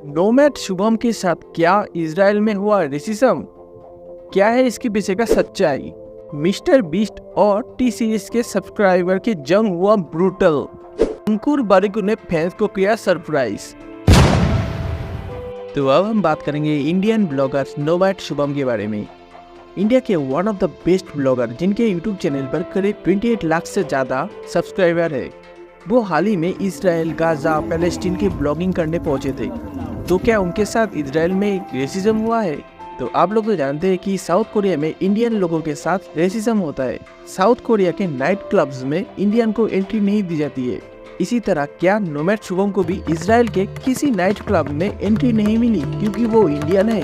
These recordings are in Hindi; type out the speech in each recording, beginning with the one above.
नोमैड शुभम के साथ क्या इजराइल में हुआ रेसिज्म? क्या है इसके पीछे का सच्चाई? मिस्टर बीस्ट और टी सीरीज के सब्सक्राइबर की जंग हुआ ब्रूटल। अंकुर बारिक ने फैंस को किया सरप्राइज। तो अब हम बात करेंगे इंडियन ब्लॉगर नोमैड शुभम के बारे में। इंडिया के one of the best blogger जिनके यूट्यूब चैनल पर करीब 28 लाख से ज़्यादा सब्सक्राइबर है। वो हाल ही में इसराइल, गाजा, पैलेस्टीन की ब्लॉगिंग करने पहुंचे थे। तो क्या उनके साथ इसराइल में रेसिज्म हुआ है? तो आप लोग तो जानते हैं कि साउथ कोरिया में इंडियन लोगों के साथ रेसिज्म होता है। साउथ कोरिया के नाइट क्लब्स में इंडियन को एंट्री नहीं दी जाती है। इसी तरह क्या नोमैड शुभम को भी इसराइल के किसी नाइट क्लब में एंट्री नहीं मिली क्योंकि वो इंडियन है?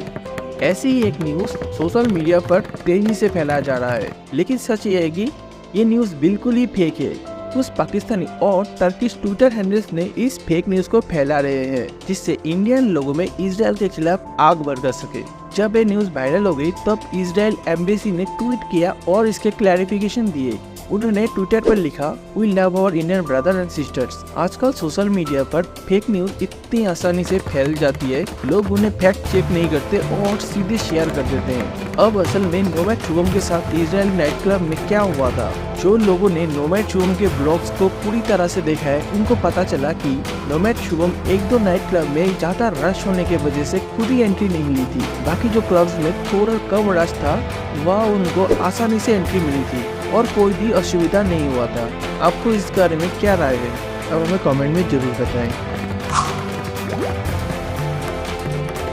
ऐसी ही एक न्यूज़ सोशल मीडिया पर तेजी से फैलाया जा रहा है, लेकिन सच ये है कि ये न्यूज़ बिल्कुल ही फेक है। कुछ पाकिस्तानी और टर्किश ट्विटर हैंडल्स ने इस फेक न्यूज़ को फैला रहे हैं, जिससे इंडियन लोगों में इसराइल के खिलाफ आग बरस सके। जब ये न्यूज़ वायरल हो गई तब इसराइल एम्बेसी ने ट्वीट किया और इसके क्लैरिफिकेशन दिए। उन्होंने ट्विटर पर लिखा, we love our Indian brother and sisters. आजकल सोशल मीडिया पर फेक न्यूज़ इतनी आसानी से फैल जाती है, लोग उन्हें फैक्ट चेक नहीं करते और सीधे शेयर कर देते हैं। अब असल में नोमैड शुभम के साथ इजराइल नाइट क्लब में क्या हुआ था? जो लोगों ने नोमैड शुभम के ब्लॉग्स को पूरी तरह से देखा है, उनको पता चला कि नोमैड शुभम एक दो नाइट क्लब में ज्यादा रश होने की वजह से खुद ही एंट्री नहीं ली थी। बाकी जो क्लब्स में थोड़ा कम रश था, वह उनको आसानी से एंट्री मिली थी और कोई भी असुविधा नहीं हुआ था। आपको इस बारे में क्या राय है? अब हमें कमेंट में जरूर बताएं।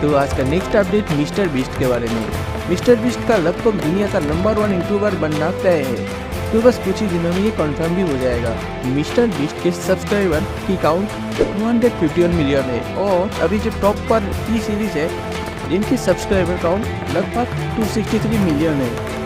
तो आज का नेक्स्ट अपडेट मिस्टर बीस्ट के बारे में। मिस्टर बीस्ट का लगभग दुनिया का नंबर 1 यूट्यूबर बनना तय है, तो बस कुछ ही दिनों में ये कंफर्म भी हो जाएगा। मिस्टर बीस्ट के सब्सक्राइबर की काउंट 251 मिलियन है और अभी जो टॉप पर टी सीरीज है, जिनकी सब्सक्राइबर काउंट लगभग 263 मिलियन है।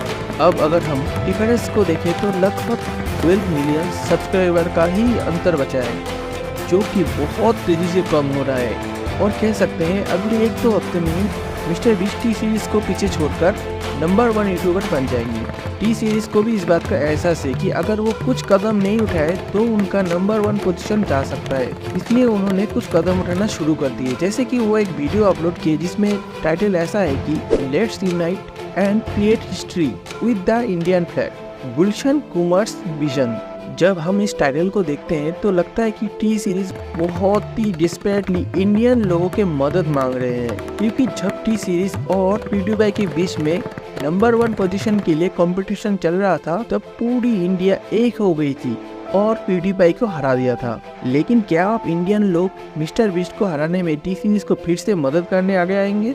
अब अगर हम डिफरेंस को देखें तो लगभग 12 मिलियन सब्सक्राइबर का ही अंतर बचा है, जो कि बहुत तेजी से कम हो रहा है। और कह सकते हैं अगले 1-2 हफ्ते में मिस्टर बीस्ट टी सीरीज को पीछे छोड़कर नंबर 1 यूट्यूबर बन जाएंगे। टी सीरीज को भी इस बात का एहसास है कि अगर वो कुछ कदम नहीं उठाए तो उनका नंबर 1 पोजीशन जा सकता है, इसलिए उन्होंने कुछ कदम उठाना शुरू कर दिए। जैसे कि वो एक वीडियो अपलोड किए जिसमें टाइटल ऐसा है कि let's unite and create history with the Indian flag, Gulshan Kumars vision. जब हम इस टाइटल को देखते हैं तो लगता है कि टी सीरीज बहुत ही डिस्परेटली इंडियन लोगों के मदद मांग रहे हैं, क्योंकि जब टी सीरीज और PewDiePie के बीच में नंबर 1 पोजीशन के लिए कंपटीशन चल रहा था, तब पूरी इंडिया एक हो गई थी और PewDiePie को हरा दिया था। लेकिन क्या आप इंडियन लोग मिस्टर बीस्ट को हराने में टी सीरीज को फिर से मदद करने आगे आएंगे?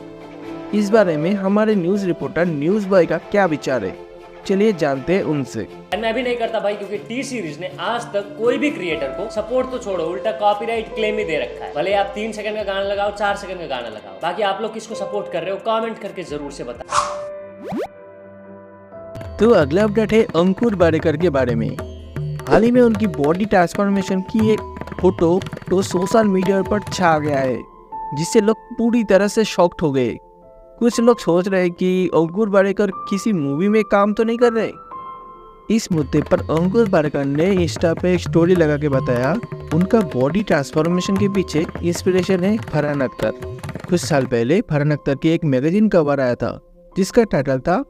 इस बारे में हमारे न्यूज रिपोर्टर न्यूज बॉय का क्या विचार है, चलिए जानते हैं उनसे। मैं भी नहीं करता भाई, क्योंकि टी सीरीज ने आज तक कोई भी क्रिएटर को सपोर्ट तो छोड़ो, उल्टा कॉपीराइट क्लेम ही दे रखा है। भले आप 3 सेकंड का गाना लगाओ, 4 सेकंड का गाना लगाओ, बाकी आप लोग किसको सपोर्ट कर रहे हो कमेंट करके जरूर से बताओ। तो अगला अपडेट है अंकुर बारिकर के बारे में। हाल ही में उनकी बॉडी ट्रांसफॉर्मेशन की एक फोटो तो सोशल मीडिया पर छा गया है, जिससे लोग पूरी तरह से शॉक्ड हो गए। कुछ लोग सोच रहे हैं कि अंकुर बारिकर किसी मूवी में काम तो नहीं कर रहे। इस मुद्दे पर अंकुर बारिकर ने इंस्टा पे एक स्टोरी लगा के बताया, उनका बॉडी ट्रांसफॉर्मेशन के पीछे इंस्पिरेशन है फरहान अख्तर। कुछ साल पहले फरहान अख्तर की एक मैगजीन कवर आया था जिसका टाइटल था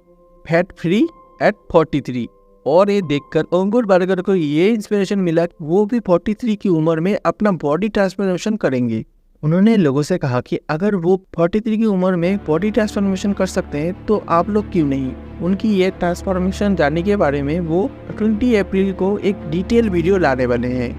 फैट फ्री एट 43, और ये देखकर अंकुर बारिकर को ये इंस्पिरेशन मिला कि वो भी 43 की उम्र में अपना बॉडी ट्रांसफॉर्मेशन करेंगे। उन्होंने लोगों से कहा कि अगर वो 43 की उम्र में बॉडी ट्रांसफॉर्मेशन कर सकते हैं तो आप लोग क्यों नहीं। उनकी ये ट्रांसफॉर्मेशन जानने के बारे में वो 20 अप्रैल को एक डिटेल वीडियो लाने वाले हैं।